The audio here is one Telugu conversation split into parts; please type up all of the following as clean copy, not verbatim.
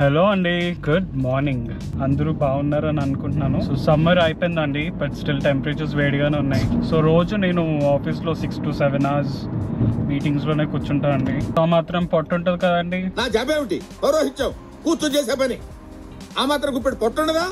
హలో అండి, గుడ్ మార్నింగ్. అందరూ బాగున్నారని అనుకుంటున్నాను. సో సమ్మర్ అయిపోయిందండి, బట్ స్టిల్ టెంపరేచర్స్ వేడిగానే ఉన్నాయి. సో రోజు నేను ఆఫీస్లో 6 to 7 hours మీటింగ్స్ లోనే కూర్చుంటానండి. ఆ మాత్రం పొట్టు ఉంటుంది కదండి. నా జాబ్ ఏమిటి? పౌరోహిత్యం కూర్చొని చేసే పని. ఆ మాత్రం గుప్పెడు పొట్టుండదా?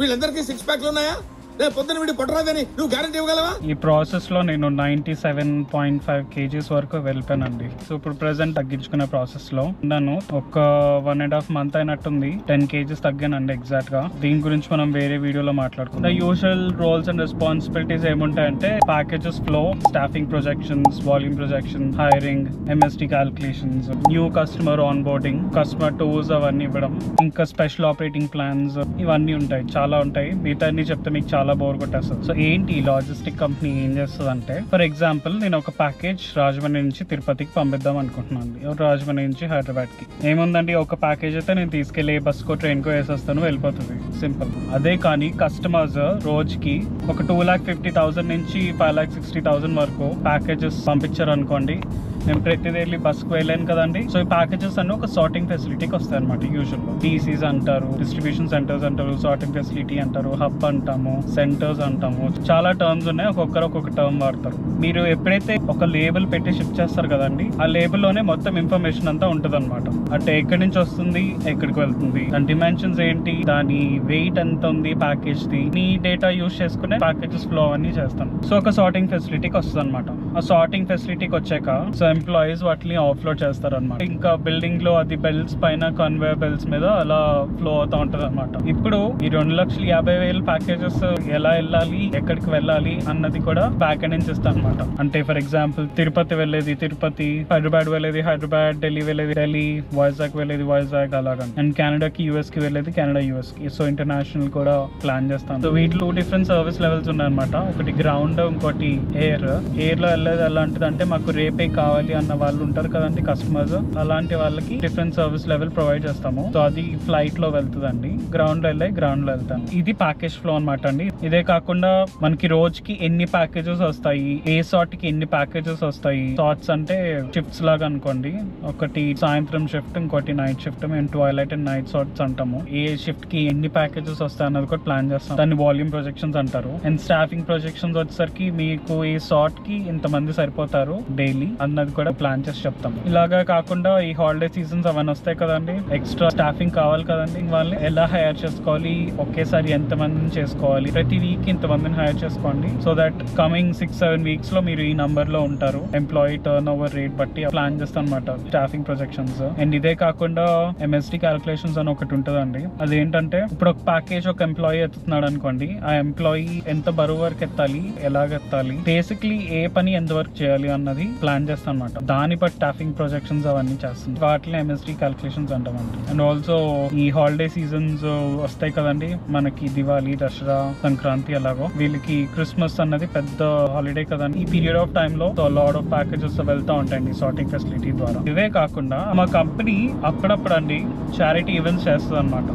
వీళ్ళందరికీ 6 ప్యాక్లు ఉన్నాయా? రేపు పొద్దున వీడి పొట్టరాదని నువ్వు గ్యారెంటీ ఇవ్వగలవా? ఈ ప్రాసెస్ లో నేను 97.5 kgs వరకు వెళ్ళిపోయానండి. సో ఇప్పుడు ప్రెసెంట్ తగ్గించుకునే ప్రాసెస్ లో ఉన్నాను. ఒక 1.5 month అయినట్టుంది. 10 kgs తగ్గానండి ఎగ్జాక్ట్ గా. దీని గురించి మనం వేరే వీడియోలో మాట్లాడుకుందాం. యూజువల్ రోల్స్ అండ్ రెస్పాన్సిబిలిటీస్ ఏముంటాయంటే packages flow, staffing projections, volume projection, hiring, MST calculations, new customer onboarding, customer tours అవన్నీ ఇవ్వడం, ఇంకా స్పెషల్ ఆపరేటింగ్ ప్లాన్స్ ఇవన్నీ ఉంటాయి, చాలా ఉంటాయి. మిగతా అన్ని చెప్తే మీకు చాలా బోర్ కొట్టేస్తుంది. సో ఏంటి లాజిస్టిక్ కంపెనీ ఏం చేస్తుంది అంటే, ఫర్ ఎగ్జాంపుల్ నేను ఒక ప్యాకేజ్ రాజమండ్రి నుంచి తిరుపతికి పంపిద్దాం అనుకుంటున్నాను. రాజమండ్రి నుంచి హైదరాబాద్ కి ఏముందండి, ఒక ప్యాకేజ్ అయితే నేను తీసుకెళ్లి బస్ కో ట్రైన్ కో వేసేస్తాను, వెళ్ళిపోతుంది, సింపుల్. అదే కానీ కస్టమర్స్ రోజుకి ఒక 2,50,000 నుంచి 5,60,000 వరకు ప్యాకేజెస్ పంపించారు అనుకోండి. నేను ప్రతిదీ వెళ్ళి బస్కు వెళ్ళాను కదండి. సో ఈ ప్యాకేజెస్ అన్ని ఒక సార్టింగ్ ఫెసిలిటీకి వస్తాయి అనమాట. యూజువల్ DCs అంటారు, డిస్ట్రిబ్యూషన్ సెంటర్స్ అంటారు, సార్టింగ్ ఫెసిలిటీ అంటారు, హబ్ అంటాము, సెంటర్స్ అంటాము. చాలా టర్మ్స్ ఉన్నాయి, ఒక్కొక్కరు ఒక్కొక్క టర్మ్ వాడతారు. మీరు ఎప్పుడైతే ఒక లేబుల్ పెట్టి షిఫ్ట్ చేస్తారు కదండి, ఆ లేబుల్లోనే మొత్తం ఇన్ఫర్మేషన్ అంతా ఉంటుంది అనమాట. అంటే ఎక్కడి నుంచి వస్తుంది, ఎక్కడికి వెళ్తుంది, దాని డిమెన్షన్స్ ఏంటి, దాని వెయిట్ ఎంత ఉంది ప్యాకేజ్ ది, ఈ డేటా యూజ్ చేసుకునే ప్యాకేజెస్ ఫ్లో అన్ని చేస్తాను. సో ఒక సార్టింగ్ ఫెసిలిటీకి వస్తుంది అనమాట. ఆ సార్టింగ్ ఫెసిలిటీకి వచ్చాక సో ఎంప్లాయీస్ వాటిని ఆఫ్లోడ్ చేస్తారు అనమాట. ఇంకా బిల్డింగ్ లో అది బెల్ట్స్ పైన కన్వేయర్ బెల్ట్స్ మీద అలా ఫ్లో అవుతా ఉంటది అనమాట. ఇప్పుడు ఈ 2,50,000 ప్యాకేజెస్ ఎలా వెళ్ళాలి, ఎక్కడికి వెళ్ళాలి అన్నది కూడా బ్యాక్ ఎండ్ నుంచి ఇస్తాను అనమాట. అంటే ఫర్ ఎగ్జాంపుల్ తిరుపతి వెళ్ళేది తిరుపతి, హైదరాబాద్ వెళ్ళేది హైదరాబాద్, ఢిల్లీ వెళ్ళేది ఢిల్లీ, వైజాగ్ వెళ్ళేది వైజాగ్, అలాగా. అండ్ కెనడాకి US కి వెళ్ళేది కెనడా US కి. సో ఇంటర్నేషనల్ కూడా ప్లాన్ చేస్తాను. సో వీటిలో డిఫరెంట్ సర్వీస్ లెవెల్స్ ఉన్నాయి అనమాట. ఒకటి గ్రౌండ్, ఇంకోటి ఎయిర్. ఎయిర్ లో వెళ్ళేది ఎలాంటిది అంటే, మాకు రేపే కావాలి అన్న వాళ్ళు ఉంటారు కదండి కస్టమర్స్, అలాంటి వాళ్ళకి డిఫరెంట్ సర్వీస్ లెవెల్ ప్రొవైడ్ చేస్తాము. సో అది ఫ్లైట్ లో వెళ్తుందండి. గ్రౌండ్ లో వెళ్ళి గ్రౌండ్ లో వెళ్తాను. ఇది ప్యాకేజ్ ఫ్లో అనమాట అండి. ఇదే కాకుండా మనకి రోజుకి ఎన్ని ప్యాకేజెస్ వస్తాయి, ఏ సార్ట్ కి ఎన్ని ప్యాకేజెస్ వస్తాయి. సార్ట్స్ అంటే షిఫ్ట్స్ లాగా అనుకోండి. ఒకటి సాయంత్రం షిఫ్ట్, ఇంకోటి నైట్ షిఫ్ట్. మేము ట్వైలైట్ అండ్ నైట్ సార్ట్స్ అంటాము. ఏ షిఫ్ట్ కి ఎన్ని ప్యాకేజెస్ వస్తాయి అన్నది కూడా ప్లాన్ చేస్తాం. దాన్ని వాల్యూమ్ ప్రొజెక్షన్స్ అంటారు. అండ్ స్టాఫింగ్ ప్రొజెక్షన్స్ వచ్చేసరికి మీకు ఈ సార్ట్ కి ఇంతమంది సరిపోతారు డైలీ అన్నది కూడా ప్లాన్ చేసి చెప్తాం. ఇలాగా కాకుండా ఈ హాలిడే సీజన్స్ అవన్నీ వస్తాయి కదండి, ఎక్స్ట్రా స్టాఫింగ్ కావాలి కదండి, వాళ్ళని ఎలా హైర్ చేసుకోవాలి, ఒకేసారి ఎంత మందిని చేసుకోవాలి, ప్రతి వీక్ ఇంత మందిని హైర్ చేసుకోండి. సో దట్ కమింగ్ 6-7 weeks లో మీరు ఈ నంబర్ లో ఉంటారు. ఎంప్లాయీ టర్న్ ఓవర్ రేట్ బట్టి ప్లాన్ చేస్తాం అనమాట స్టాఫింగ్ ప్రొజెక్షన్స్. అండ్ ఇదే కాకుండా MST క్యాల్కులేషన్స్ అని ఒకటి ఉంటుందండి. అదేంటంటే, ఇప్పుడు ఒక ప్యాకేజ్ ఒక ఎంప్లాయీ ఎత్తుతున్నాడు అనుకోండి, ఆ ఎంప్లాయీ ఎంత బరువు వరకు ఎత్తాలి, ఎలాగెత్తాలి, బేసిక్లీ ఏ పని ఎంత వరకు చేయాలి అన్నది ప్లాన్ చేస్తాం అనమాట. దాని బట్టి స్టాఫింగ్ ప్రొజెక్షన్స్ అవన్నీ చేస్తుంది. వాటిని MST క్యాల్కులేషన్స్ అంటామండి. అండ్ ఆల్సో ఈ హాలిడే సీజన్స్ వస్తాయి కదండి, మనకి దివాళీ, దసరా, సంక్రాంతి, అలాగో వీళ్ళకి క్రిస్మస్ అన్నది పెద్ద హాలిడే కదండి. ఈ పీరియడ్ ఆఫ్ టైమ్ లో లాట్ ఆఫ్ ప్యాకేజెస్ వెళ్తా ఉంటాయండి సార్టింగ్ ఫెసిలిటీ ద్వారా. ఇవే కాకుండా మా కంపెనీ అప్పుడప్పుడు అండి చారిటీ ఈవెంట్స్ చేస్తుంది అనమాట.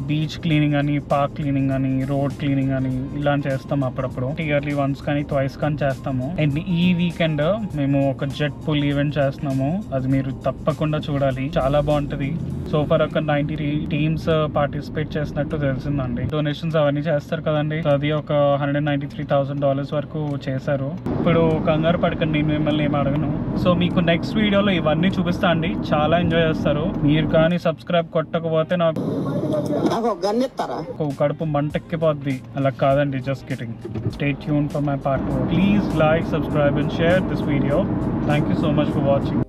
బీచ్ క్లీనింగ్ అని, పార్క్ క్లీనింగ్ అని, రోడ్ క్లీనింగ్ అని ఇలా చేస్తాము. అప్పుడప్పుడు ఇయర్లీ వన్స్ కానీ ట్వైస్ కానీ చేస్తాము. అండ్ ఈ వీకెండ్ మేము ఒక జెట్ పూల్ ఈవెంట్ చేస్తున్నాము. అది మీరు తప్పకుండా చూడాలి, చాలా బాగుంటది. సో ఫర్ ఒక 90 టీమ్స్ పార్టిసిపేట్ చేసినట్టు తెలిసిందండి. డొనేషన్స్ అవన్నీ చేస్తారు కదండి. అది ఒక $193,000 వరకు చేశారు. ఇప్పుడు కంగారు పడకండి, నేను మిమ్మల్ని ఏం అడగను. సో మీకు నెక్స్ట్ వీడియోలో ఇవన్నీ చూపిస్తా అండి, చాలా ఎంజాయ్ చేస్తారు. మీరు కానీ సబ్స్క్రైబ్ కొట్టకపోతే నాకు కడుపు మంటెక్కిపోద్ది. అలా కాదండి, just kidding. Stay tune for my part 2. Please like, subscribe and share this video. Thank you so much for watching.